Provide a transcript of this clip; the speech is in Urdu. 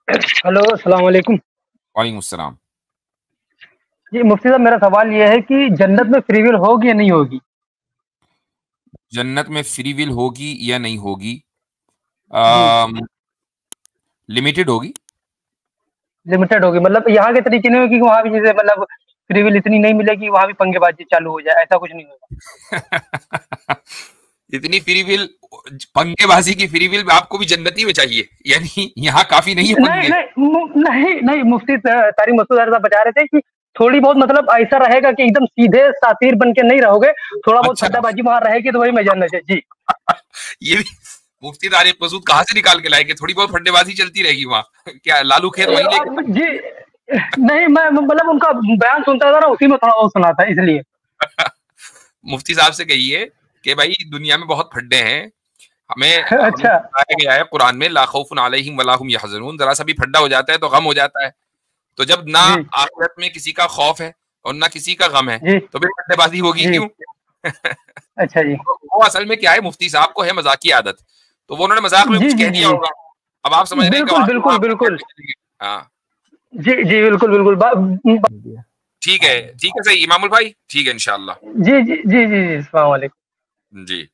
ہلو السلام علیکم. وعلیکم السلام. جی مفتی صاحب میرا سوال یہ ہے کہ جنت میں فری ول ہوگی یا نہیں ہوگی؟ جنت میں فری ول ہوگی یا نہیں ہوگی؟ جی لمیٹڈ ہوگی. لمیٹڈ ہوگی، مطلب یہاں کے طریقے نہیں ہوگی کہ وہاں بھی جیسے مطلب فری ول اتنی نہیں ملے گی وہاں بھی پنگے بازی چالو ہو جائے، ایسا کچھ نہیں ہوگا؟ اتنی فری ول، پنگے بازی کی فری ول آپ کو بھی جنتی میں چاہیے، یعنی یہاں کافی نہیں ہے نہیں پنگے. نہیں نہیں، مفتی طارق مسعود صاحب بتا رہے تھے کہ تھوڑی بہت مطلب ایسا رہے گا کہ ایک دم سیدھے ساتیر بن کے نہیں رہو گے، تھوڑا بہت اچھا پھڈا بازی وہاں رہے گی تو وہی میں جاننا چاہیے. جی یہ بھی مفتی طارق مسعود کہاں سے نکال کے لائے کہ تھوڑی بہت پھڈے بازی چلتی رہے گی وہاں؟ کیا لالو کھیت وہیں لے کے؟ جی نہیں، میں مطلب ان کا بیان سنتا تھا نا، اسی میں تھوڑا بہت سنا تھا اس لیے. مفتی صاحب سے کہیے کہ بھائی دنیا میں بہت پھڈے ہیں، ہمیں اچھا بتایا گیا ہے قرآن میں لا خوف علیہم ولا هم یحزنون، ذرا سا بھی پھڈا ہو جاتا ہے تو غم ہو جاتا ہے. تو جب نہ جی آخرت میں کسی کا خوف ہے اور نہ کسی کا غم ہے جی تو پھر پھڈے بازی ہوگی جی کیوں؟ اچھا جی وہ اصل میں کیا ہے، مفتی صاحب کو ہے مذاقی عادت، تو وہ انہوں نے مذاق میں جی کچھ جی کہہ دیا جی ہوگا. اب آپ سمجھ رہے ہیں کہ بالکل بالکل بالکل. ہاں جی جی بالکل بالکل ٹھیک ہے صحیح امام البھائی، ٹھیک ہے انشاءاللہ. جی جی جی جی السلام علیکم. جی